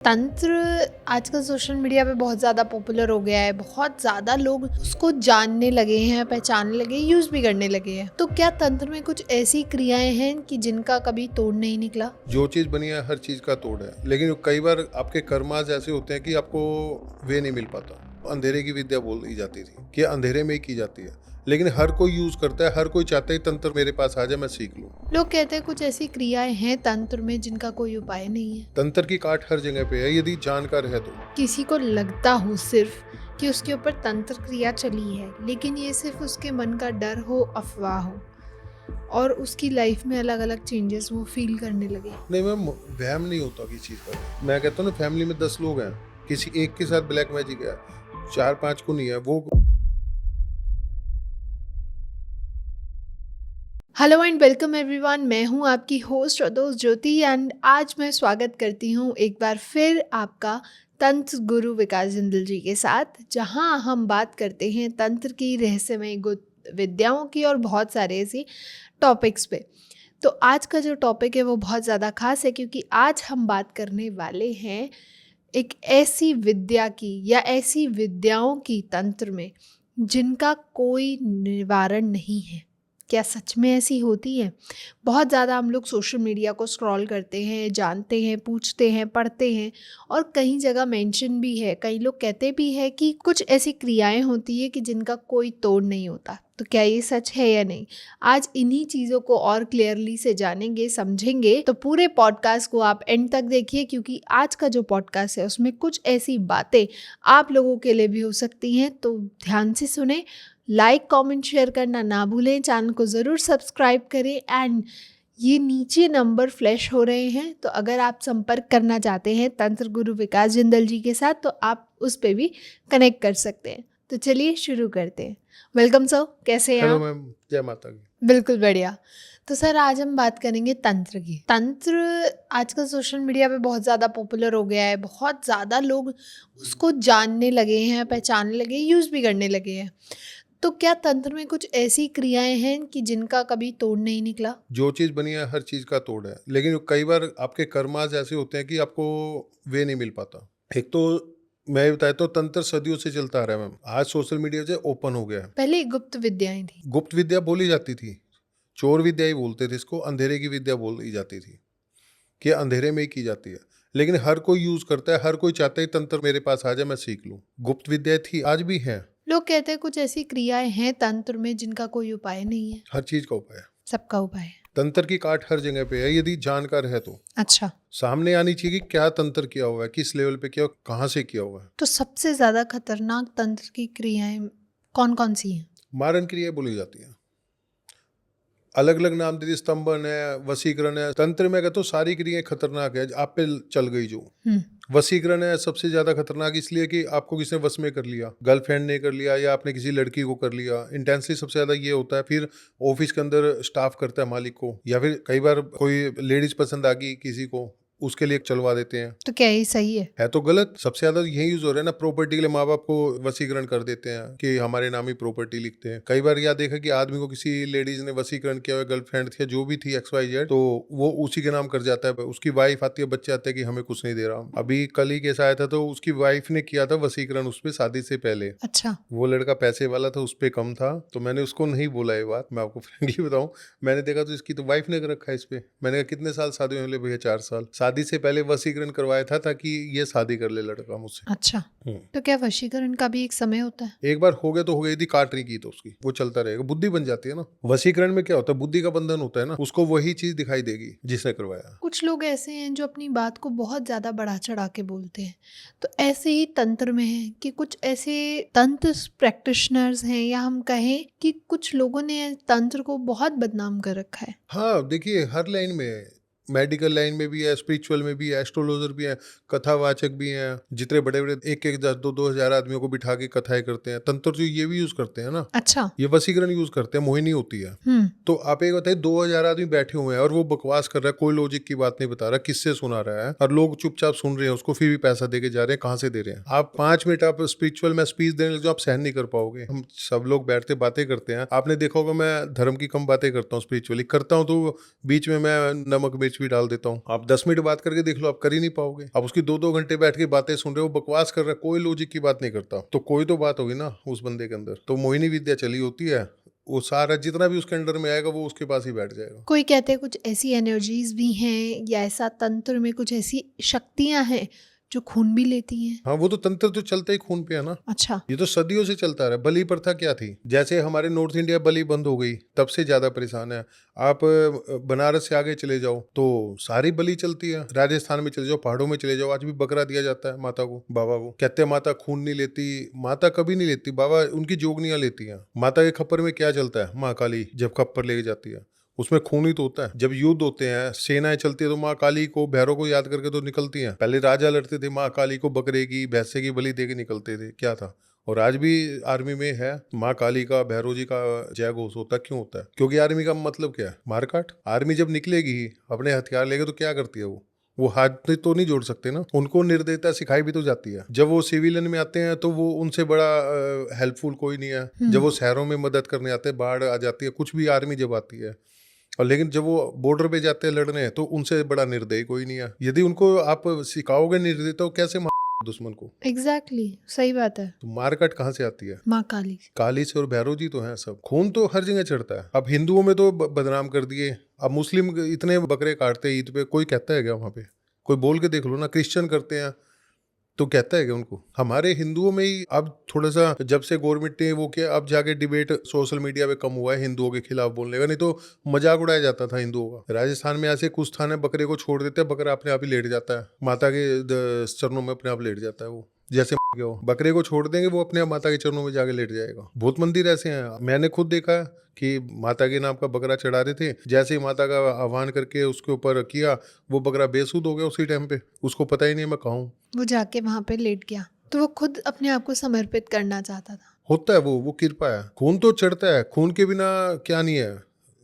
तंत्र आजकल social media पे बहुत ज़्यादा पॉपुलर हो गया है। बहुत ज़्यादा लोग उसको जानने लगे हैं, पहचानने लगे, यूज़ भी करने लगे हैं। तो क्या तंत्र में कुछ ऐसी क्रियाएं हैं कि जिनका कभी तोड़ नहीं निकला? जो चीज़ बनी है हर चीज़ का तोड़ है, लेकिन कई बार आपके कर्माज ऐसे होते हैं कि आपको वे नहीं मिल पाता। अंधेरे की विद्या बोली जाती थी कि अंधेरे में ही की जाती है, लेकिन हर कोई यूज़ करता है, हर कोई चाहता है तंत्र मेरे पास आ जाए, मैं सीख लूँ। लोग कहते हैं कुछ ऐसी क्रियाएं हैं तंत्र में जिनका कोई उपाय नहीं है। तंत्र की काट हर जगह पे है, यदि जानकार है तो। किसी को लगता हो सिर्फ कि उसके ऊपर तंत्र क्रिया चली है, लेकिन ये सिर्फ उसके मन का डर हो, अफवाह हो, और उसकी लाइफ में अलग अलग चेंजेस वो फील करने लगे। नहीं, मैं वहम नहीं होता किसी चीज़ का। मैं कहता हूँ ना, फैमिली में 10 लोग हैं, किसी एक के साथ ब्लैक मैजिक है, 4-5 को नहीं है वो। हेलो एंड वेलकम एवरीवन, मैं हूं आपकी होस्ट और दोस्त ज्योति एंड आज मैं स्वागत करती हूं एक बार फिर आपका तंत्र गुरु विकास जिंदल जी के साथ, जहां हम बात करते हैं तंत्र की, रहस्यमय गुप्त विद्याओं की और बहुत सारे ऐसे टॉपिक्स पे। तो आज का जो टॉपिक है वो बहुत ज़्यादा खास है क्योंकि आज हम बात करने वाले हैं एक ऐसी विद्या की या ऐसी विद्याओं की तंत्र में जिनका कोई निवारण नहीं है। क्या सच में ऐसी होती है? बहुत ज़्यादा हम लोग सोशल मीडिया को स्क्रॉल करते हैं, जानते हैं, पूछते हैं, पढ़ते हैं और कई जगह मेंशन भी है, कई लोग कहते भी है कि कुछ ऐसी क्रियाएं होती है कि जिनका कोई तोड़ नहीं होता। तो क्या ये सच है या नहीं? आज इन्हीं चीज़ों को और क्लियरली से जानेंगे, समझेंगे। तो पूरे पॉडकास्ट को आप एंड तक देखिए क्योंकि आज का जो पॉडकास्ट है उसमें कुछ ऐसी बातें आप लोगों के लिए भी हो सकती हैं। तो ध्यान से सुने, लाइक कमेंट शेयर करना ना भूलें, चैनल को ज़रूर सब्सक्राइब करें एंड ये नीचे नंबर फ्लैश हो रहे हैं, तो अगर आप संपर्क करना चाहते हैं तंत्र गुरु विकास जिंदल जी के साथ तो आप उस पर भी कनेक्ट कर सकते हैं। तो चलिए शुरू करते हैं। वेलकम सर, कैसे हैं हेलो आप? मैम, जय माता की। बिल्कुल बढ़िया। तो सर आज हम बात करेंगे तंत्र की। तंत्र आजकल सोशल मीडिया पे बहुत ज़्यादा पॉपुलर हो गया है। बहुत ज़्यादा लोग उसको जानने लगे हैं, पहचानने लगे, यूज़ भी करने लगे हैं। तो क्या तंत्र में कुछ ऐसी क्रियाएं हैं कि जिनका कभी तोड़ नहीं निकला? जो चीज़ बनी है हर चीज़ का तोड़ है, लेकिन कई बार आपके कर्माज ऐसे होते हैं कि आपको वे नहीं मिल पाता। एक तो मैं बताता हूँ, तंत्र सदियों से चलता आ रहा है मैम, आज सोशल मीडिया से ओपन हो गया है। पहले गुप्त विद्याएं थी। गुप्त विद्या बोली जाती थी, चोर विद्या ही बोलते थे इसको, अंधेरे की विद्या बोली जाती थी कि अंधेरे में ही की जाती है, लेकिन हर कोई यूज करता है, हर कोई चाहता है तंत्र मेरे पास आ जाए, मैं सीख लूँ। गुप्त विद्या थी, आज भी है। लोग कहते हैं कुछ ऐसी क्रियाएं हैं तंत्र में जिनका कोई उपाय नहीं है। हर चीज का उपाय है। सबका उपाय है। तंत्र की काट हर जगह पे है, यदि जानकार है तो। अच्छा, सामने आनी चाहिए कि क्या तंत्र किया हुआ है, किस लेवल पे किया हुआ है, कहाँ से किया हुआ है। तो सबसे ज़्यादा खतरनाक तंत्र की क्रियाएं कौन कौन सी हैं? मारन क्रिया बोली जाती है, अलग अलग नाम दे दिए, स्तंभन है, वशीकरण है। तंत्र में कहता हूँ सारी क्रियाएं खतरनाक है, आप पे चल गई जो। वशीकरण है सबसे ज्यादा खतरनाक, इसलिए कि आपको किसी ने वश में कर लिया, गर्लफ्रेंड ने कर लिया या आपने किसी लड़की को कर लिया। इंटेंसली सबसे ज्यादा ये होता है। फिर ऑफिस के अंदर स्टाफ करता है मालिक को, या फिर कई बार कोई लेडीज पसंद आ गई किसी को, उसके लिए चलवा देते हैं। तो क्या ये सही है? है तो गलत। सबसे ज्यादा यही यूज हो रहा है ना, प्रॉपर्टी के लिए माँ बाप को वशीकरण कर देते हैं कि हमारे नाम ही प्रॉपर्टी लिखते हैं। कई बार यह देखा कि आदमी को किसी लेडीज ने वशीकरण किया हुआ, गर्लफ्रेंड थी जो भी थी XYZ, तो वो उसी के नाम कर जाता है। उसकी वाइफ आती है, बच्चे आते हैं कि हमें कुछ नहीं दे रहा। अभी कल ही केस आया था, तो उसकी वाइफ ने किया था वशीकरण उस पर शादी से पहले। अच्छा। वो लड़का पैसे वाला था, उस पर कम था, तो मैंने उसको नहीं बोला ये बात, मैं आपको फ्रेंकली बताऊं। मैंने देखा तो इसकी तो वाइफ ने कर रखा है इस पे। मैंने कहा कितने साल शादी में? बोले भैया 4 साल। शादी से पहले वशीकरण करवाया था ताकि ये शादी कर ले लड़का मुझसे। अच्छा, तो क्या वशीकरण का भी एक समय होता है? एक बार हो गया तो हो गया, यदि काट नहीं की तो उसकी वो चलता रहेगा, बुद्धि बन जाती है ना। वशीकरण में क्या होता है, बुद्धि का बंधन होता है ना, उसको वही चीज दिखाई देगी जिसने करवाया। कुछ लोग ऐसे हैं जो अपनी बात को बहुत ज़्यादा बढ़ा चढ़ा के बोलते हैं। तो ऐसे ही तंत्र में है कि कुछ ऐसे तंत्र प्रैक्टिशनर्स हैं, या हम कहें कि कुछ लोगों ने तंत्र को बहुत बदनाम कर रखा है। हाँ देखिए, हर लाइन में है, मेडिकल लाइन में भी है, स्पिरिचुअल में भी है, एस्ट्रोलॉजर भी है, कथावाचक भी हैं। जितने बड़े बड़े 1-1 2-2 हजार आदमियों को बिठा के कथाएं करते हैं, तंत्र जो ये भी यूज करते हैं ना। अच्छा। ये वशीकरण यूज करते हैं, मोहिनी होती है। तो आप एक बताइए, 2,000 आदमी बैठे हुए हैं और वो बकवास कर रहा है, कोई लॉजिक की बात नहीं बता रहा, किससे सुना रहा है, और लोग चुपचाप सुन रहे हैं उसको, फिर भी पैसा देके जा रहे हैं। कहाँ से दे रहे हैं? आप 5 मिनट आप स्पिरिचुअल में स्पीच देने लग जाओ, आप सहन नहीं कर पाओगे। हम सब लोग बैठते बातें करते हैं, आपने देखा होगा मैं धर्म की कम बातें करता हूँ, स्पिरिचुअली करता हूँ तो बीच में मैं नमक मिर्च भी डाल देता हूँ। आप 10 मिनट बात करके देख लो, आप कर ही नहीं पाओगे। आप उसकी 2-2 घंटे बैठ के बातें सुन रहे हो, बकवास कर रहा है, कोई लॉजिक की बात नहीं करता, तो कोई तो बात होगी ना उस बंदे के अंदर। तो मोहिनी विद्या चली होती है, वो सारा जितना भी उसके अंडर में आएगा वो उसके पास ही बैठ जाएगा। कोई कहते हैं कुछ ऐसी एनर्जीज भी हैं या ऐसा तंत्र में कुछ ऐसी शक्तियां हैं जो खून भी लेती हैं। हाँ, वो तो तंत्र तो चलता ही खून पे है ना। अच्छा। ये तो सदियों से चलता रहा है। बलि प्रथा क्या थी, जैसे हमारे नॉर्थ इंडिया बलि बंद हो गई तब से ज्यादा परेशान है। आप बनारस से आगे चले जाओ तो सारी बलि चलती है। राजस्थान में चले जाओ, पहाड़ों में चले जाओ, आज भी बकरा दिया जाता है माता को, बाबा को। कहते हैं माता खून नहीं लेती, माता कभी नहीं लेती, बाबा उनकी जोगनियां लेती हैं। माता के खप्पर में क्या चलता है, माँ काली जब खप्पर लेके जाती है उसमें खून ही तो होता है। जब युद्ध होते हैं, सेनाएं चलती है, तो माँ काली को, भैरव को याद करके तो निकलती हैं। पहले राजा लड़ते थे, माँ काली को बकरे की, भैंसे की बलि दे के निकलते थे। क्या था, और आज भी आर्मी में है, माँ काली का, भैरव जी का जय घोष होता है। क्यों होता है? क्योंकि आर्मी का मतलब क्या है, मारकाट। आर्मी जब निकलेगी अपने हथियार लेके तो क्या करती है वो हाथ तो नहीं जोड़ सकते ना, उनको निर्दयता सिखाई भी तो जाती है। जब वो सिविलियन में आते हैं तो वो उनसे बड़ा हेल्पफुल कोई नहीं है। जब वो शहरों में मदद करने आते हैं, बाढ़ आ जाती है, कुछ भी आर्मी जब आती है, और लेकिन जब वो बॉर्डर पे जाते हैं लड़ने तो उनसे बड़ा निर्दयी कोई नहीं है। यदि उनको आप सिखाओगे निर्दयी तो कैसे मार दुश्मन को? एग्जैक्टली सही बात है। तो मारकाट कहाँ से आती है? माँ काली। काली से, और भैरव जी तो हैं सब। खून तो हर जगह चढ़ता है। अब हिंदुओं में तो बदनाम कर दिए, अब मुस्लिम इतने बकरे काटते हैं ईद पे, कोई कहता है क्या वहाँ पे? कोई बोल के देख लो ना। क्रिश्चियन करते हैं तो कहता है कि उनको। हमारे हिंदुओं में ही अब थोड़ा सा, जब से गवर्नमेंट ने वो किया, अब जाके डिबेट सोशल मीडिया पे कम हुआ है हिंदुओं के खिलाफ बोलने का, नहीं तो मजाक उड़ाया जाता था हिंदुओं का। राजस्थान में ऐसे कुछ थाने बकरे को छोड़ देते हैं, बकरा अपने आप ही लेट जाता है, माता के चरणों में अपने आप लेट जाता है। वो जैसे गया हो, बकरे को छोड़ देंगे वो अपने आप माता के चरणों में जाके लेट जाएगा। बहुत मंदिर ऐसे हैं, मैंने खुद देखा है कि माता के नाम का बकरा चढ़ा रहे थे, जैसे ही माता का आह्वान करके उसके ऊपर किया, वो बकरा बेसुध हो गया उसी टाइम पे, उसको पता ही नहीं मैं कहाँ हूँ। वो जाके वहां पे लेट गया, तो वो खुद अपने आप को समर्पित करना चाहता था। होता है वो कृपा है। खून तो चढ़ता है, खून के बिना क्या नहीं है।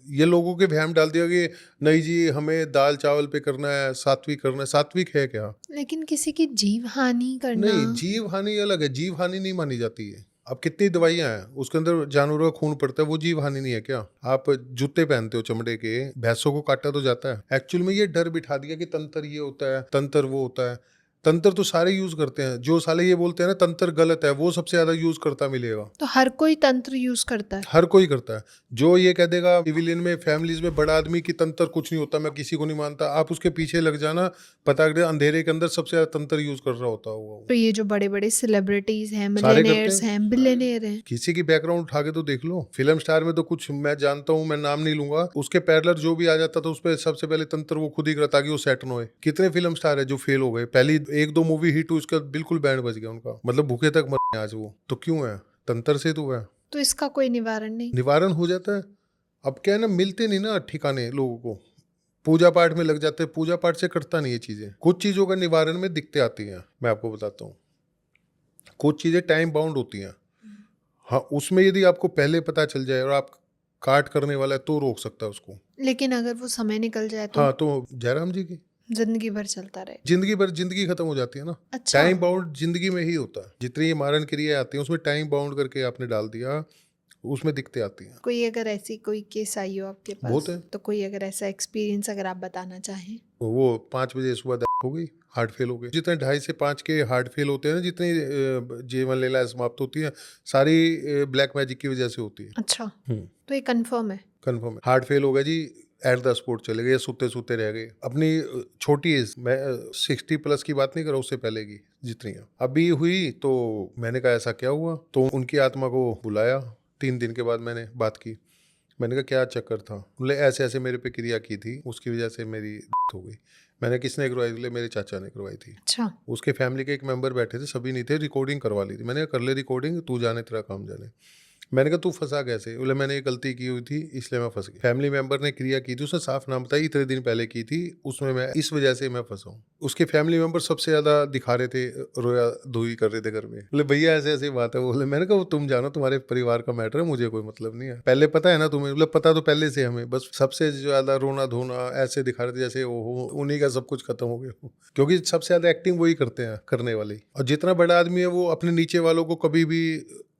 ये लोगों के वहम डाल दिया कि नहीं जी हमें दाल चावल पे करना है, सात्विक करना है। सात्विक है क्या? लेकिन किसी की जीव हानि करना। नहीं, जीव हानि अलग है, जीव हानि नहीं मानी जाती है। अब कितनी दवाइयां हैं, उसके अंदर जानवरों का खून पड़ता है, वो जीव हानि नहीं है क्या? आप जूते पहनते हो चमड़े के, भैंसों को काटा तो जाता है। एक्चुअल में ये डर बिठा दिया कि तंत्र ये होता है, तंत्र वो होता है। तंत्र तो सारे यूज करते हैं। जो साले ये बोलते हैं ना तंत्र गलत है, वो सबसे ज्यादा यूज करता मिलेगा। तो हर कोई तंत्र यूज करता है। हर कोई करता है। जो ये कह देगा सिविलियन में, फैमिलीज में बड़ा आदमी की तंत्र कुछ नहीं होता, मैं किसी को नहीं मानता, आप उसके पीछे लग जाना, पता कर अंधेरे के अंदर सबसे ज्यादा तंत्र यूज कर रहा होता होगा। तो ये जो बड़े बड़े सेलिब्रिटीज हैं, सारे करते मिलियनेयर्स हैं। हैं, बिलियनेयर हैं। किसी की बैकग्राउंड उठा के तो देख लो। फिल्म स्टार में तो कुछ मैं जानता हूँ, मैं नाम नहीं लूंगा, उसके पैरेलल जो भी आ जाता था उस पर सबसे पहले तंत्र वो खुद ही करता कि वो सेट न होए। कितने फिल्म स्टार है जो फेल हो गए, पहली 1-2 मूवी हिट हुई, उसका बिल्कुल बैंड बज गया उनका, मतलब भूखे तक मर गए आज वो। तो क्यों है? तंत्र से तो है। तो इसका कोई निवारण नहीं। निवारण हो जाता है। अब क्या है ना, मिलते नहीं ना ठिकाने लोगों को, पूजा पाठ में लग जाते हैं, पूजा पाठ से करता नहीं ये चीजें। कुछ चीजों का निवारण में दिक्कतें आती हैं, मैं आपको बताता हूँ। कुछ चीजें टाइम बाउंड होती हैं। हाँ, उसमें यदि आपको पहले पता चल जाए और आप काट करने वाला है तो रोक सकता है उसको। लेकिन अगर वो समय निकल जाए तो हाँ, तो जयराम जी की जिंदगी भर चलता रहे। जिंदगी भर जिंदगी खत्म हो जाती है ना। अच्छा। टाइम बाउंड जिंदगी में ही होता है। जितनी ये मारण क्रिया आती है उसमें टाइम बाउंड करके आपने डाल दिया, उसमें दिक्कतें आती हैं। कोई अगर ऐसी कोई केस आई हो आपके पास, बहुत है। तो कोई अगर ऐसा एक्सपीरियंस अगर आप बताना चाहें। वो 5 बजे सुबह हो गई, हार्ट फेल हो गई। जितने 2:30 से 5 के हार्ट फेल होते हैं ना, जितनी जीवन लीला समाप्त होती है, सारी ब्लैक मैजिक की वजह से होती है। अच्छा, तो ये कंफर्म है। कंफर्म है। हार्ट फेल हो गया जी, एट द स्पॉट चले गए, सोते सोते रह गए। अपनी छोटी एज, मैं 60 प्लस की बात नहीं कर रहा, उससे पहले की जितनी है अभी हुई। तो मैंने कहा ऐसा क्या हुआ, तो उनकी आत्मा को बुलाया। 3 दिन के बाद मैंने बात की। मैंने कहा क्या चक्कर था? बोले ऐसे ऐसे मेरे पे क्रिया की थी, उसकी वजह से मेरी हो गई। मैंने किसने करवाई? बोले मेरे चाचा ने करवाई थी। अच्छा। उसके फैमिली के एक मेंबर बैठे थे, सभी नहीं थे, रिकॉर्डिंग करवा ली थी। मैंने कहा कर ले रिकॉर्डिंग, तू जाने तेरा काम जाने। मैंने कहा तू फंसा कैसे? बोले मैंने ये गलती की हुई थी इसलिए मैं फंस गया। फैमिली मेंबर ने क्रिया की थी, उसने साफ नाम बताया, इतने दिन पहले की थी, उसमें मैं इस वजह से मैं फंसा हूँ। उसके फैमिली मेंबर सबसे ज्यादा दिखा रहे थे, रोया धोई कर रहे थे घर में। बोले भैया ऐसे ऐसी बात है। बोले, मैंने कहा वो तुम जानो, तुम्हारे परिवार का मैटर है, मुझे कोई मतलब नहीं है। पहले पता है ना तुम्हें? बोले पता तो पहले से हमें, बस सबसे ज्यादा रोना धोना ऐसे दिखा रहे थे जैसे वो उन्हीं का सब कुछ खत्म हो गया। क्योंकि सबसे ज्यादा एक्टिंग वही करते हैं करने वाले, और जितना बड़ा आदमी है वो अपने नीचे वालों को कभी भी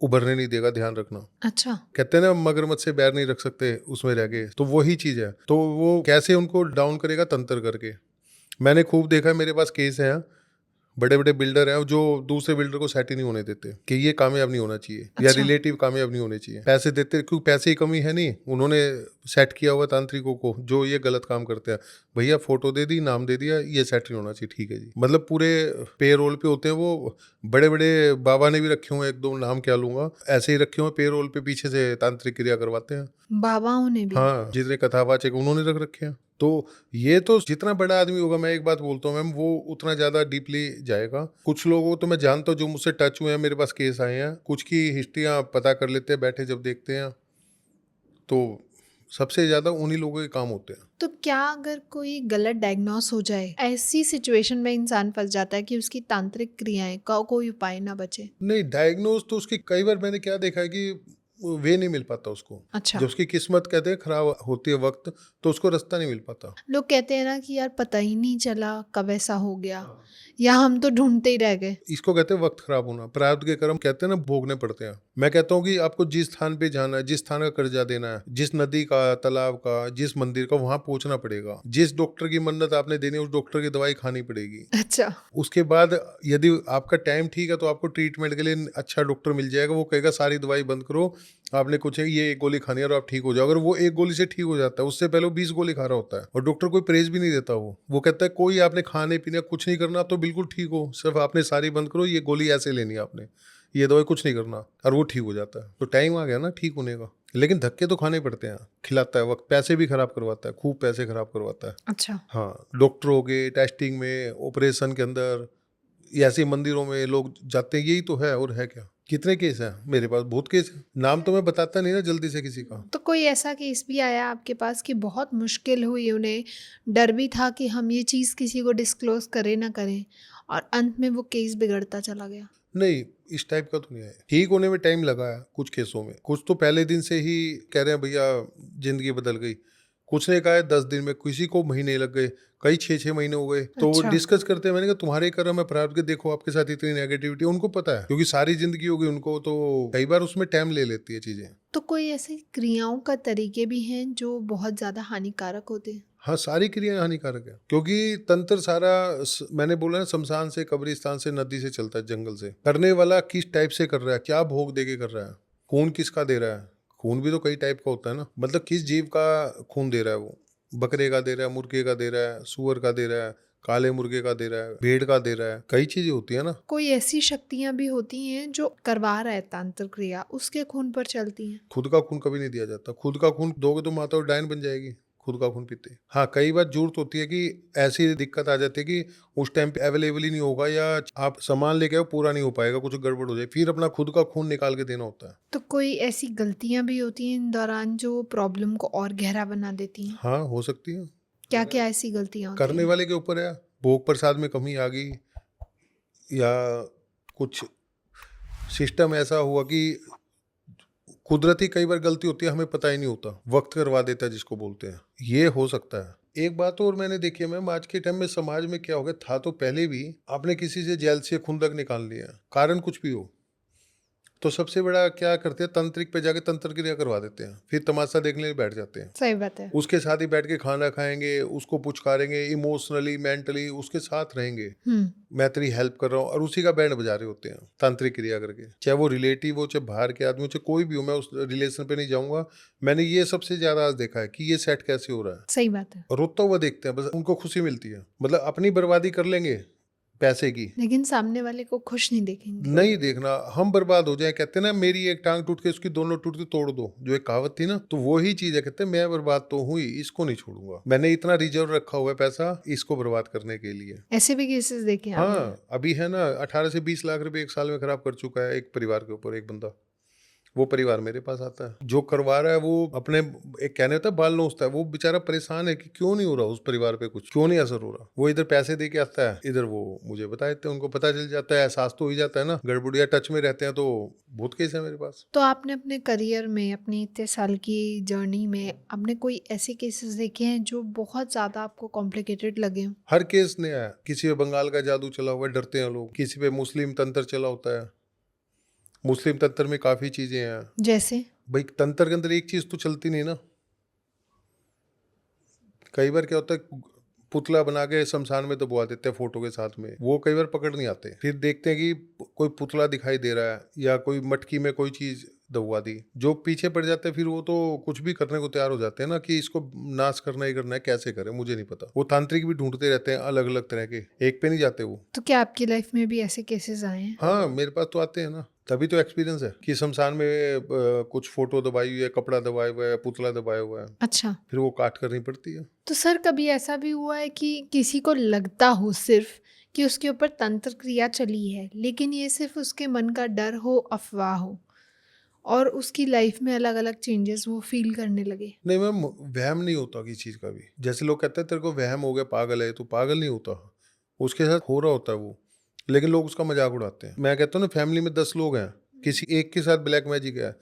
उभरने नहीं देगा, ध्यान रखना। अच्छा। कहते हैं ना मगरमच्छ से बैर नहीं रख सकते उसमें रह के, तो वही चीज है। तो वो कैसे उनको डाउन करेगा? तंत्र करके। मैंने खूब देखा है, मेरे पास केस है, बड़े बड़े बिल्डर हैं जो दूसरे बिल्डर को सेट ही नहीं होने देते कि ये कामयाब नहीं होना चाहिए या अच्छा। रिलेटिव कामयाब नहीं होने चाहिए। पैसे देते, क्योंकि पैसे की कमी है नहीं, उन्होंने सेट किया हुआ तांत्रिकों को जो ये गलत काम करते हैं। भैया फोटो दे दी, नाम दे दिया, ये सेट नहीं होना चाहिए, ठीक है जी। मतलब पूरे पे रोल पे होते हैं वो। बड़े बड़े बाबा ने भी रखे हुए, एक दो नाम क्या लूंगा, ऐसे ही रखे हुए पे रोल पे, पीछे से तांत्रिक क्रिया करवाते हैं। बाबाओं ने भी? हाँ, जितने कथावाचक उन्होंने रख रखे हैं। तो ये तो जितना बड़ा आदमी होगा, मैं एक बात बोलता हूँ मैम, वो उतना ज्यादा डीपली जाएगा। कुछ लोगों को तो मैं जानता हूँ जो मुझसे टच हुए हैं, मेरे पास केस आए हैं, कुछ की हिस्ट्रियाँ पता कर लेते हैं बैठे जब देखते हैं, तो सबसे ज्यादा उन्हीं लोगों के काम होते हैं। तो क्या अगर कोई गलत डायग्नोस हो जाए, ऐसी सिचुएशन में इंसान फंस जाता है कि उसकी तांत्रिक क्रियाएं का कोई उपाय ना बचे? नहीं, डायग्नोज तो उसकी कई बार मैंने क्या देखा है कि वे नहीं मिल पाता उसको। अच्छा। जब उसकी किस्मत कहते हैं खराब होती है वक्त, तो उसको रास्ता नहीं मिल पाता। लोग कहते हैं ना कि यार पता ही नहीं चला कब ऐसा हो गया, या हम तो ढूंढते ही रह गए। इसको कहते हैं वक्त खराब होना। प्रारब्ध के कर्म कहते हैं ना, भोगने पड़ते हैं। मैं कहता हूँ कि आपको जिस स्थान पे जाना है, जिस स्थान का कर्जा देना है, जिस नदी का, तालाब का, जिस मंदिर का, वहां पहुंचना पड़ेगा। जिस डॉक्टर की मन्नत आपने देनी है, उस डॉक्टर की दवाई खानी पड़ेगी। अच्छा। उसके बाद यदि आपका टाइम ठीक है तो आपको ट्रीटमेंट के लिए अच्छा डॉक्टर मिल जाएगा। वो कहेगा सारी दवाई बंद करो, आपने कुछ है ये एक गोली खानी है और आप ठीक हो जाओ। अगर वो एक गोली से ठीक हो जाता है, उससे पहले वो 20 गोली खा रहा होता है, और डॉक्टर कोई प्रेज भी नहीं देता। वो कहता है कोई आपने खाने पीने कुछ नहीं करना, आप तो बिल्कुल ठीक हो, सिर्फ आपने सारी बंद करो, ये गोली ऐसे लेनी है आपने, ये दवाई कुछ नहीं करना, और वो ठीक हो जाता है। तो टाइम आ गया ना ठीक होने का। लेकिन धक्के तो खाने पड़ते हैं। खिलाता है वक्त, पैसे भी खराब करवाता है, खूब पैसे खराब करवाता है। अच्छा। हाँ, डॉक्टरों के टेस्टिंग में, ऑपरेशन के अंदर, ऐसे मंदिरों में लोग जाते हैं, यही तो है। और है क्या? कितने केस हैं मेरे पास? बहुत केस हैं। नाम तो मैं बताता नहीं ना जल्दी से किसी का। तो कोई ऐसा केस भी आया आपके पास कि बहुत मुश्किल हुई उन्हें, डर भी था कि हम ये चीज़ किसी को डिस्क्लोज करें ना करें, और अंत में वो केस बिगड़ता चला गया? नहीं, इस टाइप का तो नहीं है। ठीक होने में टाइम लगा है कुछ केसों में। कुछ तो पहले दिन से ही कह रहे हैं भैया जिंदगी बदल गई। कुछ ने कहा है 10 दिन में, किसी को महीने लग गए, कई 6-6 महीने हो गए। तो वो अच्छा। डिस्कस करते हैं, मैंने कहा तुम्हारे कर्म है प्रारब्ध के, देखो आपके साथ इतनी नेगेटिविटी। उनको पता है क्योंकि सारी जिंदगी होगी उनको, तो कई बार उसमें टाइम ले लेती है चीजें। तो कोई ऐसी क्रियाओं का तरीके भी हैं जो बहुत ज़्यादा हानिकारक होते हैं? हाँ, सारी क्रियाएं हानिकारक है, क्योंकि तंत्र सारा मैंने बोला ना, शमशान से, कब्रिस्तान से, नदी से चलता है, जंगल से। करने वाला किस टाइप से कर रहा है, क्या भोग दे के कर रहा है, खून किसका दे रहा है। खून भी तो कई टाइप का होता है ना, मतलब किस जीव का खून दे रहा है वो। बकरे का दे रहा है, मुर्गे का दे रहा है, सुअर का दे रहा है, काले मुर्गे का दे रहा है, भेड़ का दे रहा है, कई चीजें होती है ना। कोई ऐसी शक्तियां भी होती हैं जो करवा रहा है तांत्रिक क्रिया, उसके खून पर चलती हैं? खुद का खून कभी नहीं दिया जाता। खुद का खून दोगे तो माता और डायन बन जाएगी, खुद का खून पीते। हाँ, कई बार जरूरत होती है कि ऐसी दिक्कत आ जाती है कि उस टाइम पे अवेलेबल ही नहीं होगा, या आप सामान लेके आओ पूरा नहीं हो पाएगा, कुछ गड़बड़ हो जाए, फिर अपना खुद का खून निकाल के देना होता है। तो कोई ऐसी गलतियां भी होती हैं इन दौरान जो प्रॉब्लम को और गहरा बना देती हैं? हाँ, हो सकती है। क्या क्या ऐसी गलतियां होती करने हैं? वाले के ऊपर है। भोग प्रसाद में कमी आ गई, या कुछ सिस्टम ऐसा हुआ कि कुदरती कई बार गलती होती है, हमें पता ही नहीं होता, वक्त करवा देता है जिसको बोलते हैं, ये हो सकता है। एक बात और मैंने देखी है मैम, आज के टाइम में समाज में क्या हो गया, था तो पहले भी, आपने किसी से जेल से खुंदक निकाल लिया, कारण कुछ भी हो, तो सबसे बड़ा क्या करते हैं, तंत्रिक पे जाके तंत्र क्रिया करवा देते हैं, फिर तमाशा देखने बैठ जाते हैं। सही बात है। उसके साथ ही बैठ के खाना खाएंगे, उसको पुचकारेंगे, इमोशनली मेंटली उसके साथ रहेंगे, मैं तेरी हेल्प कर रहा हूँ, और उसी का बैंड बजा रहे होते हैं तांत्रिक क्रिया करके। चाहे वो रिलेटिव हो, चाहे बाहर के आदमी हो, चाहे कोई भी हो, मैं उस रिलेशन पे नहीं जाऊंगा। मैंने ये सबसे ज्यादा आज देखा है कि ये सेट कैसे हो रहा है। सही बात है। रोता हुआ देखते हैं, बस उनको खुशी मिलती है, मतलब अपनी बर्बादी कर लेंगे पैसे की, लेकिन सामने वाले को खुश नहीं देखेंगे। नहीं देखना हम बर्बाद हो जाए। कहते हैं ना, मेरी एक टांग टूट के उसकी दोनों टूट के तोड़ दो, जो एक कहावत थी ना, तो वही चीज है। कहते हैं मैं बर्बाद तो हुई, इसको नहीं छोड़ूंगा, मैंने इतना रिजर्व रखा हुआ है पैसा इसको बर्बाद करने के लिए। ऐसे भी केसेस देखे हैं आपने? हाँ, अभी है ना, 18 से 20 लाख रुपए एक साल में खराब कर चुका है एक परिवार के ऊपर एक बंदा। वो परिवार मेरे पास आता है, जो करवा रहा है वो अपने, एक कहने होता है बाल नोचता है, वो बेचारा परेशान है कि क्यों नहीं हो रहा उस परिवार पे, कुछ क्यों नहीं असर हो रहा। वो इधर पैसे दे के आता है, इधर वो मुझे बता देते हैं, उनको पता चल जाता है, एहसास तो हो ही जाता है ना, गड़बड़िया टच में रहते हैं। तो बहुत केस है मेरे पास। तो आपने अपने करियर में, अपनी इतने साल की जर्नी में, आपने कोई ऐसे केसेस देखे हैं जो बहुत ज़्यादा आपको कॉम्प्लिकेटेड लगे हों? हर केस नया है। किसी पे बंगाल का जादू चला हुआ है, डरते हैं लोग, किसी पे मुस्लिम तंत्र चला होता है, मुस्लिम तंत्र में काफी चीजें हैं। जैसे? भाई तंत्र के अंदर एक चीज तो चलती नहीं ना। कई बार क्या होता है, पुतला बना के शमशान में दबवा देते हैं फोटो के साथ में, वो कई बार पकड़ नहीं आते। फिर देखते हैं कि कोई पुतला दिखाई दे रहा है या कोई मटकी में कोई चीज दबवा दी, जो पीछे पड़ जाते हैं फिर वो तो कुछ भी करने को तैयार हो जाते हैं ना, कि इसको नाश करना ही करना है, कैसे करें मुझे नहीं पता। वो तांत्रिक भी ढूंढते रहते हैं अलग अलग तरह के, एक पे नहीं जाते वो। तो क्या आपकी लाइफ में भी ऐसे केसेस आए हैं? हाँ मेरे पास तो आते हैं ना, तभी तो एक्सपीरियंस है कि शमशान में कुछ फोटो दबाई हुई है, कपड़ा दबाया हुआ है, पुतला दबाया हुआ है, अच्छा। फिर वो काट करनी पड़ती है। तो सर कभी ऐसा भी हुआ है कि किसी को लगता हो सिर्फ कि उसके ऊपर तंत्र क्रिया चली है, लेकिन ये सिर्फ उसके मन का डर हो, अफवाह हो, और उसकी लाइफ में अलग अलग चेंजेस वो फील करने लगे? नहीं मैम, वहम नहीं होता किसी चीज का भी। जैसे लोग कहते हैं तेरे को वहम हो गया, पागल है, तो पागल नहीं होता, उसके साथ हो रहा होता है वो, लेकिन लोग उसका मजाक उड़ाते हैं। मैं कहता हूँ ना, फैमिली में 10 लोग हैं, किसी एक के साथ ब्लैक मैजिक है,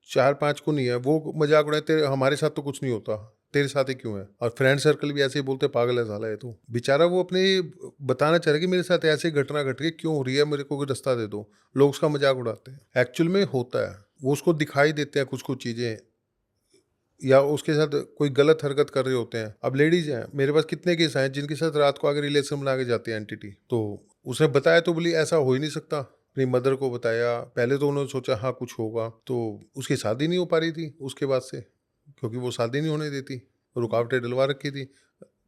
4-5 को नहीं है, वो मजाक उड़ाए, तेरे हमारे साथ तो कुछ नहीं होता, तेरे साथ ही क्यों है। और फ्रेंड सर्कल भी ऐसे ही बोलते, पागल है साला है। तो बेचारा वो अपने बताना चाह रहा है कि मेरे साथ ऐसे घटना घट गई, क्यों हो रही है, मेरे को कोई रास्ता दे दो। लोग उसका मजाक उड़ाते हैं, एक्चुअल में होता है, वो उसको दिखाई देते हैं कुछ कुछ चीजें, या उसके साथ कोई गलत हरकत कर रहे होते हैं। अब लेडीज हैं, मेरे पास कितने केस आए जिनके साथ रात को आगे रिलेशन बना के जाती है एंटिटी। तो उसने बताया तो बोली ऐसा हो ही नहीं सकता, अपनी मदर को बताया। पहले तो उन्होंने सोचा हाँ कुछ होगा, तो उसकी शादी नहीं हो पा रही थी उसके बाद से, क्योंकि वो शादी नहीं होने देती, रुकावटें डलवा रखी थी।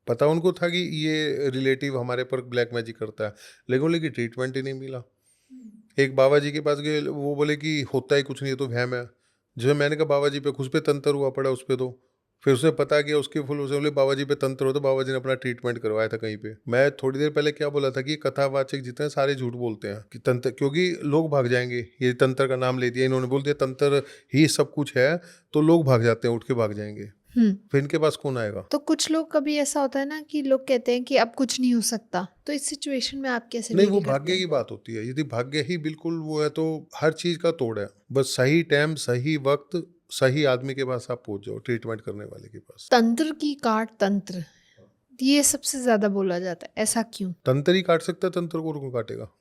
पता उनको था कि ये रिलेटिव हमारे पर ब्लैक मैजिक करता है, लेकिन बोले कि ट्रीटमेंट ही नहीं मिला। एक बाबा जी के पास गए, वो बोले कि होता ही कुछ नहीं है, तो वहम है। जो मैंने कहा बाबा जी पे खुश पे तंत्र हुआ पड़ा उस पे, तो फिर उसे पता किया, उसके फुल उसे बोले बाबा जी पे तंत्र हो, तो बाबा जी ने अपना ट्रीटमेंट करवाया था कहीं पे। मैं थोड़ी देर पहले क्या बोला था कि कथावाचक जितने सारे झूठ बोलते हैं कि तंत्र, क्योंकि लोग भाग जाएंगे, ये तंत्र का नाम ले दिया इन्होंने, बोल दिया तंत्र ही सब कुछ है, तो लोग भाग जाते हैं, उठ के भाग जाएंगे, फिर इनके पास कौन आएगा। तो कुछ लोग, कभी ऐसा होता है ना कि लोग कहते हैं कि अब कुछ नहीं हो सकता, तो इस सिचुएशन में आप कैसे नहीं, डील वो करते भाग्य हैं? की बात होती है। यदि भाग्य ही बिल्कुल वो है तो हर चीज का तोड़ है, बस सही टाइम सही वक्त सही आदमी के पास आप पहुंच जाओ, ट्रीटमेंट करने वाले के पास। तंत्र की काट तंत्र, ये सबसे ज्यादा बोला जाता है, ऐसा क्यों? तंत्र ही काट सकता है, तंत्र को कौन काटेगा।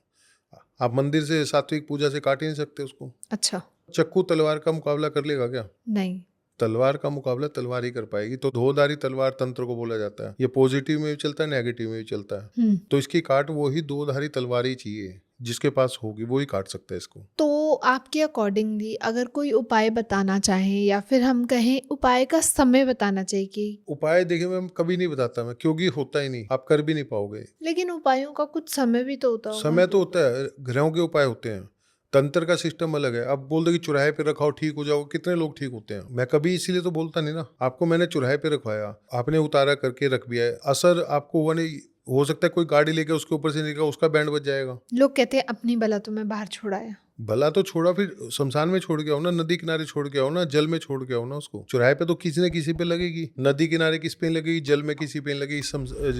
आप मंदिर से सात्विक पूजा से काट ही नहीं सकते उसको। अच्छा। चक्कू तलवार का मुकाबला कर लेगा क्या? नहीं। तलवार का मुकाबला तलवार ही कर पाएगी। तो दोधारी तलवार तंत्र को बोला जाता है। ये पॉजिटिव में भी चलता है, नेगेटिव में भी चलता है। तो इसकी काट वो ही दोधारी तलवार ही चाहिए, जिसके पास होगी वो ही काट सकता है इसको। तो आपके अकॉर्डिंगली अगर कोई उपाय बताना चाहे, या फिर हम कहें उपाय का समय बताना चाहिए कि, उपाय देखिए मैम, कभी नहीं बताता मैं, क्योंकि होता ही नहीं, आप कर भी नहीं पाओगे। लेकिन उपायों का कुछ समय भी तो होता होगा। समय तो होता है, ग्रहों के उपाय होते हैं, तंत्र का सिस्टम अलग है। अब बोल दो कि चुराहे पे रखाओ ठीक हो जाओ, कितने लोग ठीक होते हैं। मैं कभी इसीलिए तो बोलता नहीं ना, आपको मैंने चुराहे पे रखवाया, आपने उतारा करके रख दिया है, असर आपको हुआ नहीं। हो सकता है कोई गाड़ी लेके उसके ऊपर से निकला, उसका बैंड बज जाएगा। लोग कहते हैं अपनी बला तो मैं बाहर छोड़ाया। भला तो छोड़ा, फिर शमशान में छोड़ के आओ ना, नदी किनारे छोड़ के आओ ना, जल में छोड़ के आओ ना उसको। चौराहे पे तो किसी न किसी पे लगेगी, नदी किनारे किस पे लगेगी, जल में किसी पे लगेगी,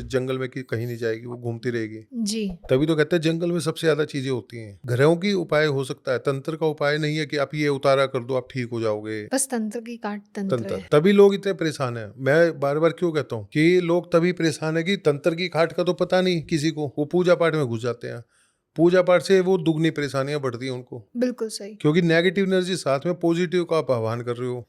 जंगल में कहीं नहीं जाएगी, वो घूमती रहेगी। जी। तभी तो कहते हैं जंगल में सबसे ज्यादा चीजें होती हैं। ग्रहों की उपाय हो सकता है, तंत्र का उपाय नहीं है कि आप ये उतारा कर दो आप ठीक हो जाओगे। बस तंत्र की काट तंत्र है। तभी लोग इतने परेशान है। मैं बार बार क्यों कहता हूँ कि लोग तभी परेशान है कि तंत्र की काट का तो पता नहीं किसी को, वो पूजा पाठ में घुस जाते हैं, पूजा पाठ से वो दुगनी परेशानियां बढ़ती हैं उनको। बिल्कुल सही। क्योंकि नेगेटिव एनर्जी साथ में पॉजिटिव का आप आह्वान कर रहे हो,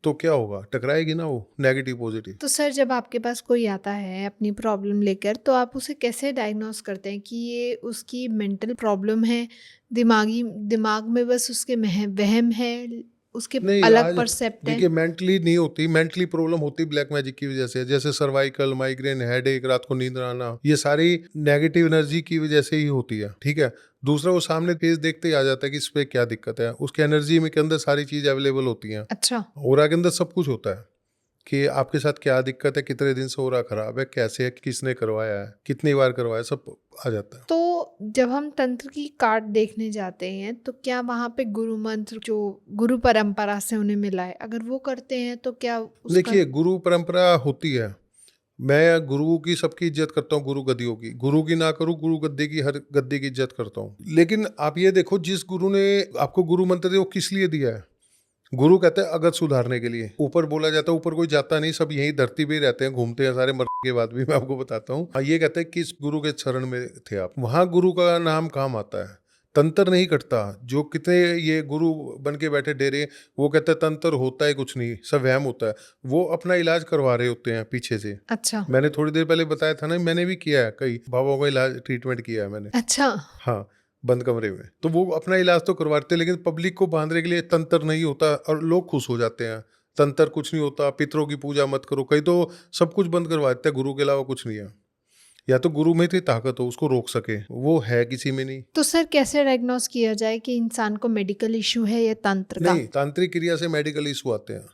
तो क्या होगा, टकराएगी ना वो नेगेटिव पॉजिटिव। तो सर जब आपके पास कोई आता है अपनी प्रॉब्लम लेकर, तो आप उसे कैसे डायग्नोस करते हैं कि ये उसकी मेंटल प्रॉब्लम है, दिमाग में बस उसके वहम है, उसके नहीं, अलग आज परसेप्ट है? देखिए मेंटली नहीं होती, मेंटली प्रॉब्लम होती ब्लैक मैजिक की वजह से, जैसे सर्वाइकल, माइग्रेन, हेडेक, रात को नींद ना आना, ये सारी नेगेटिव एनर्जी की वजह से ही होती है। ठीक है, दूसरा वो सामने पेज देखते ही आ जाता है कि इस पे क्या दिक्कत है। उसके एनर्जी में के अंदर सारी चीज अवेलेबल होती हैं। अच्छा। ऑरा के अंदर सब कुछ होता है कि आपके साथ क्या दिक्कत है, कितने दिन से ऑरा खराब है, कैसे है, किसने करवाया है, कितनी बार करवाया, सब आ जाता है। तो जब हम तंत्र की काट देखने जाते हैं, तो क्या वहाँ पे गुरु मंत्र जो गुरु परंपरा से उन्हें मिला है, अगर वो करते हैं तो क्या उसका? देखिए गुरु परंपरा होती है, मैं गुरु की सबकी इज्जत करता हूँ, गुरु गद्दियों की, गुरु की ना करूँ, गुरु गद्दी की, हर गद्दी की इज्जत करता हूँ। लेकिन आप ये देखो, जिस गुरु ने आपको गुरु मंत्र दिया वो किस लिए दिया है? गुरु कहते हैं अगत सुधारने के लिए। ऊपर बोला जाता है, ऊपर कोई जाता नहीं, सब यही धरती पे ही रहते हैं, घूमते हैं सारे, मरने के बाद भी। मैं आपको बताता हूँ, ये कहते हैं किस गुरु के शरण में थे आप, वहां गुरु का नाम काम आता है। तंत्र नहीं कटता। जो कितने ये गुरु बन के बैठे डेरे, वो कहते हैं तंत्र होता है कुछ नहीं, सब वहम होता है। वो अपना इलाज करवा रहे होते हैं पीछे से। अच्छा। मैंने थोड़ी देर पहले बताया था ना, मैंने भी किया है, कई बाबाओं का इलाज ट्रीटमेंट किया है मैंने। अच्छा। हाँ, बंद कमरे में। तो वो अपना इलाज तो करवाते हैं, लेकिन पब्लिक को बांधने के लिए तंत्र नहीं होता और लोग खुश हो जाते हैं। तंत्र कुछ नहीं होता, पितरों की पूजा मत करो, कई तो सब कुछ बंद करवा देते हैं, गुरु के अलावा कुछ नहीं है। या तो गुरु में इतनी ताकत हो उसको रोक सके, वो है किसी में नहीं। तो सर कैसे डायग्नोस किया जाए कि इंसान को मेडिकल इशू है या तंत्र का? नहीं, तांत्रिक क्रिया से मेडिकल इशू आते हैं।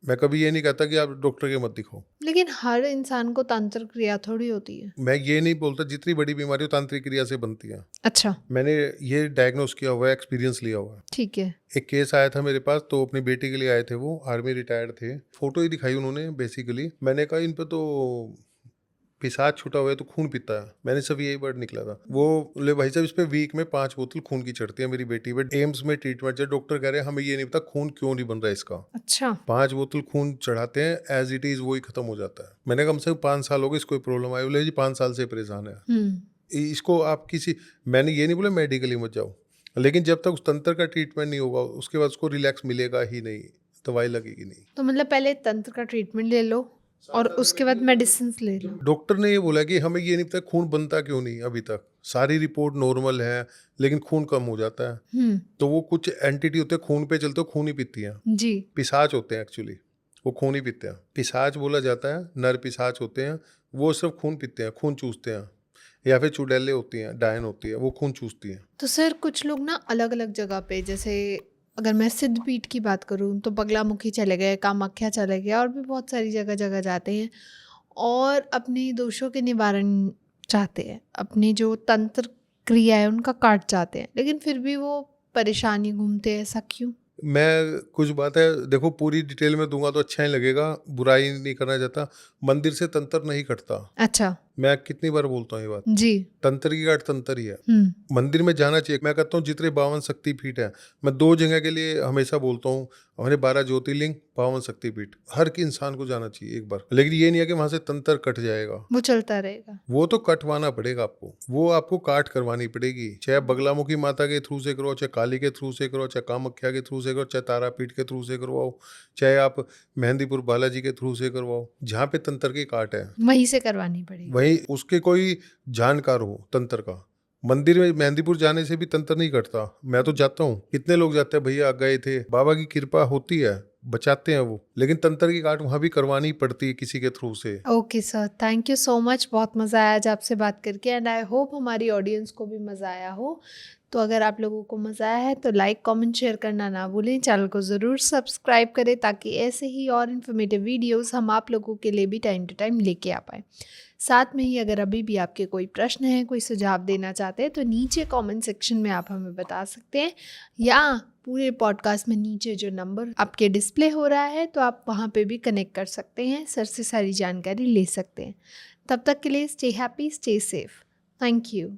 मैं कभी ये नहीं कहता कि आप डॉक्टर के मत दिखाओ। लेकिन हर इंसान को तंत्र क्रिया थोड़ी होती है। मैं ये नहीं बोलता, जितनी बड़ी बीमारी हो तांत्रिक क्रिया से बनती है। अच्छा। मैंने ये डायग्नोस किया हुआ है, एक्सपीरियंस लिया हुआ है। ठीक है। एक केस आया था मेरे पास, तो अपनी बेटी के लिए आए थे, वो आर्मी रिटायर्ड थे। फोटो ही दिखाई उन्होंने बेसिकली। मैंने कहा इन पे तो पिशाच छूटा हुआ है, तो खून पीता है। मैंने सब यही वर्ड निकला था। वो बोले भाई साहब इस पे वीक में 5 बोतल खून की चढ़ती है मेरी बेटी पे। एम्स में ट्रीटमेंट है, डॉक्टर कह रहे हैं हमें ये नहीं पता खून क्यों नहीं बन रहा है इसका। अच्छा। 5 बोतल खून चढ़ाते हैं, एज इट इज वही खत्म हो जाता है। मैंने कम से कम 5 साल हो गए इसको प्रॉब्लम आई। बोले जी 5 साल से परेशान है। इसको आप किसी, मैंने ये नहीं बोला मेडिकली मत जाओ, लेकिन जब तक उस तंत्र का ट्रीटमेंट नहीं होगा उसके बाद उसको रिलैक्स मिलेगा ही नहीं, दवाई लगेगी नहीं। तो मतलब पहले तंत्र का ट्रीटमेंट ले लो और उसके बाद मेडिसिन ले लो। डॉक्टर ने ये बोला कि हमें ये नहीं पता खून बनता क्यों नहीं, अभी तक सारी रिपोर्ट नॉर्मल है लेकिन खून कम हो जाता है। तो वो कुछ एंटिटी होते हैं खून पे चलते, खून ही पीती हैं। जी। पिशाच होते हैं एक्चुअली, वो खून ही पीते हैं। पिशाच बोला जाता है, नर पिशाच होते हैं, वो सिर्फ खून पीते हैं, खून चूसते हैं। या फिर चुड़ैलें होती हैं, डायन होती है, वो खून चूसती हैं। तो सर कुछ लोग ना अलग अलग जगह पे, जैसे अगर मैं सिद्धपीठ की बात करूँ तो बगलामुखी चले गए, कामाख्या चले गए, और भी बहुत सारी जगह जगह जाते हैं और अपने दोषों के निवारण चाहते हैं, अपनी जो तंत्र क्रिया है उनका काट चाहते हैं, लेकिन फिर भी वो परेशानी घूमते हैं। ऐसा क्यों? मैं कुछ बात है, देखो पूरी डिटेल में दूंगा तो अच्छा ही लगेगा, बुराई नहीं करना चाहता। मंदिर से तंत्र नहीं कटता। अच्छा। मैं कितनी बार बोलता हूँ ये बात। जी। तंत्र की गाठ तंत्र ही है। मंदिर में जाना चाहिए। मैं कहता हूँ जितने 52 शक्तिपीठ है, मैं 2 जगह के लिए हमेशा बोलता हूँ, हमारे 12 ज्योतिर्लिंग, 52 शक्तिपीठ, हर के इंसान को जाना चाहिए एक बार। लेकिन ये नहीं है कि वहां से तंत्र कट जाएगा, वो चलता रहेगा। वो तो कटवाना पड़ेगा आपको, वो आपको काट करवानी पड़ेगी। चाहे बगलामुखी माता के थ्रू से करो, चाहे काली के थ्रू से करो, चाहे कामाख्या के थ्रू से करो, चाहे तारापीठ के थ्रू से करवाओ, चाहे आप मेहंदीपुर बालाजी के थ्रू से करवाओ, जहाँ पे तंत्र की काट है वहीं से करवानी पड़ेगी। वहीं उसके कोई जानकार हो तंत्र का। मंदिर में मेहंदीपुर जाने से भी तंत्र नहीं कटता। मैं तो जाता हूँ, कितने लोग जाते हैं, भैया गए थे, बाबा की कृपा होती है, बचाते हैं वो, लेकिन तंत्र की काट वहाँ भी करवानी पड़ती है किसी के थ्रू से। Okay sir, thank you so much. बहुत मज़ा आया आज आपसे बात करके, एंड आई होप हमारी ऑडियंस को भी मज़ा आया हो। तो अगर आप लोगों को मज़ा आया है तो लाइक, कमेंट, शेयर करना ना भूलें। चैनल को ज़रूर सब्सक्राइब करें ताकि ऐसे ही और इन्फॉर्मेटिव वीडियोस हम आप लोगों के लिए भी टाइम टू टाइम लेके आ पाएँ। साथ में ही अगर अभी भी आपके कोई प्रश्न हैं, कोई सुझाव देना चाहते हैं तो नीचे कमेंट सेक्शन में आप हमें बता सकते हैं, या पूरे पॉडकास्ट में नीचे जो नंबर आपके डिस्प्ले हो रहा है तो आप वहाँ पे भी कनेक्ट कर सकते हैं, सर से सारी जानकारी ले सकते हैं। तब तक के लिए stay happy, stay safe. Thank you.